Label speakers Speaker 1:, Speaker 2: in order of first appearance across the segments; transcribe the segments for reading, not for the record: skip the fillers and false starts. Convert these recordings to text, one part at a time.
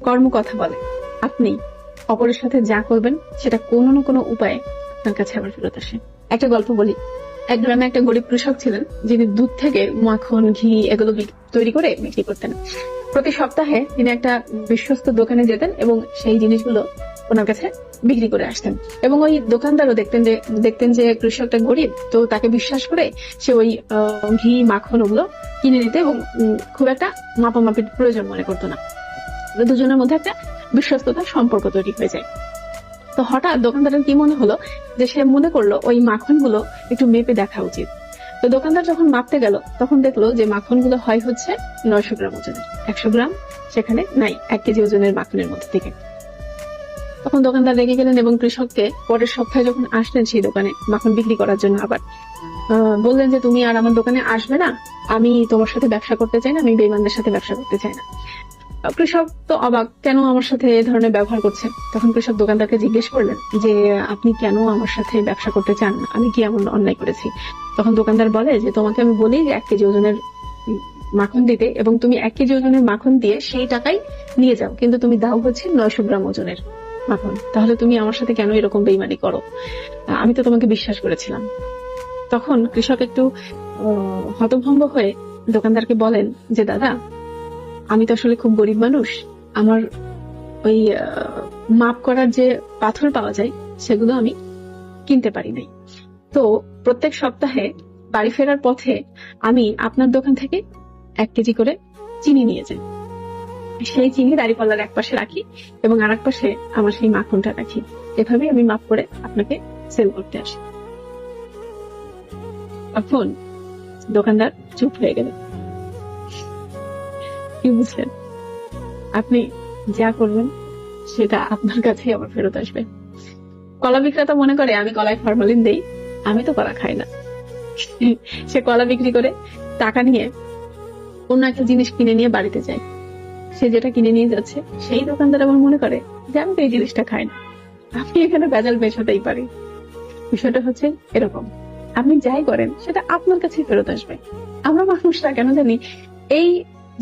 Speaker 1: কর্ম কথা বলে। আপনি অপরের সাথে যা করবেন সেটা কোনো না কোনো উপায়ে আপনার কাছে আবার ফেরত আসে। একটা গল্প বলি। এক গ্রামে একটা গরিব কৃষক ছিলেন, যিনি দুধ থেকে মাখন, ঘি এগুলো তৈরি করে বিক্রি করতেন। প্রতি সপ্তাহে তিনি একটা বিশ্বস্ত দোকানে যেতেন এবং সেই জিনিসগুলো ওনার কাছে বিক্রি করে আসতেন। এবং ওই দোকানদারও দেখতেন যে কৃষকটা গরিব, তো তাকে বিশ্বাস করে সে ওই ঘি, মাখন ওগুলো কিনে নিতে এবং খুব একটা মাপামাপির প্রয়োজন মনে করতো না। দুজনের মধ্যে একটা বিশ্বস্ততার সম্পর্ক তৈরি হয়ে যায়। তো হঠাৎ দোকানদারের কি মনে হলো যে সে মনে করলো ওই মাখন গুলো একটু মেপে দেখা উচিত। তো দোকানদার যখন মাপতে গেল তখন দেখলো যে মাখন গুলো হয় হচ্ছে 900 গ্রাম ওজনের, 100 গ্রাম সেখানে নাই 1 কেজি ওজনের মাখনের মধ্যে থেকে। তখন দোকানদার রেগে গেলেন এবং কৃষককে পরের সপ্তাহে যখন আসলেন সেই দোকানে মাখন বিক্রি করার জন্য আবার বললেন যে তুমি আর আমার দোকানে আসবে না, আমি তোমার সাথে ব্যবসা করতে চাই না, আমি বেঈমানদের সাথে ব্যবসা করতে চাই না। কৃষক তো অবাক, কেন আমার সাথে এই ধরনের ব্যবহার করছেন। তখন কৃষক দোকানদারকে জিজ্ঞেস করলেন যে আপনি কেন আমার সাথে ব্যবসা করতে চান না, আমি কি এমন অন্যায় করেছি। তখন দোকানদার বলে যে তোমাকে আমি বলি যে 1 কেজি ওজনের মাখন দিতে, এবং তুমি 1 কেজি ওজনের মাখন দিয়ে সেই টাকাই নিয়ে যাও, কিন্তু তুমি দাও হচ্ছে 900 গ্রাম ওজনের মাখন। তাহলে তুমি আমার সাথে কেন এরকম বেইমানি করো, আমি তো তোমাকে বিশ্বাস করেছিলাম। তখন কৃষক একটু হতভম্ব হয়ে দোকানদারকে বলেন যে দাদা, আমি তো আসলে খুব গরিব মানুষ, আমার ওই মাপ করার যে পাথর পাওয়া যায় সেগুলো আমি কিনতে পারি নাই। তো প্রত্যেক সপ্তাহে বাড়ি ফেরার পথে আমি আপনার দোকান থেকে 1 কেজি করে চিনি নিয়ে যাই, সেই চিনি দাঁড়িপাল্লার এক পাশে রাখি এবং আর এক পাশে আমার সেই মাখনটা রাখি, এভাবে আমি মাপ করে আপনাকে সেল করতে আসি। তখন দোকানদার চুপ হয়ে গেল। কি বুঝলেন? আপনি যা করবেন সেটা আপনার কাছেই আবার ফেরত আসবে। কলা বিক্রেতা মনে করে আমি কলায় ফরমালিন দেই, আমি তো কলা খাই না। সে কলা বিক্রি করে টাকা নিয়ে অন্য একটা জিনিস কিনে নিয়ে বাড়িতে যায়। সে যেটা কিনে নিয়ে যাচ্ছে সেই দোকানদার আবার মনে করে যে আমি তো এই জিনিসটা খাই না, আপনি এখানে ভেজাল মেশাতেই পারি। বিষয়টা হচ্ছে এরকম, আপনি যাই করেন সেটা আপনার কাছেই ফেরত আসবে। আমরা মানুষরা কেন জানি এই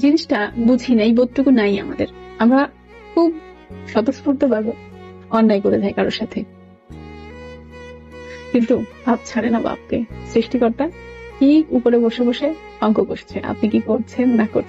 Speaker 1: জিনিসটা বুঝি না, এই বোধটুকু নাই আমাদের। আমরা খুব স্বতঃস্ফূর্ত ভাবে অন্যায় করে যাই কারোর সাথে, কিন্তু ভাব ছাড়ে না বাপকে। সৃষ্টিকর্তা ঠিক উপরে বসে বসে অঙ্ক কষছে, আপনি কি করছেন না করছেন।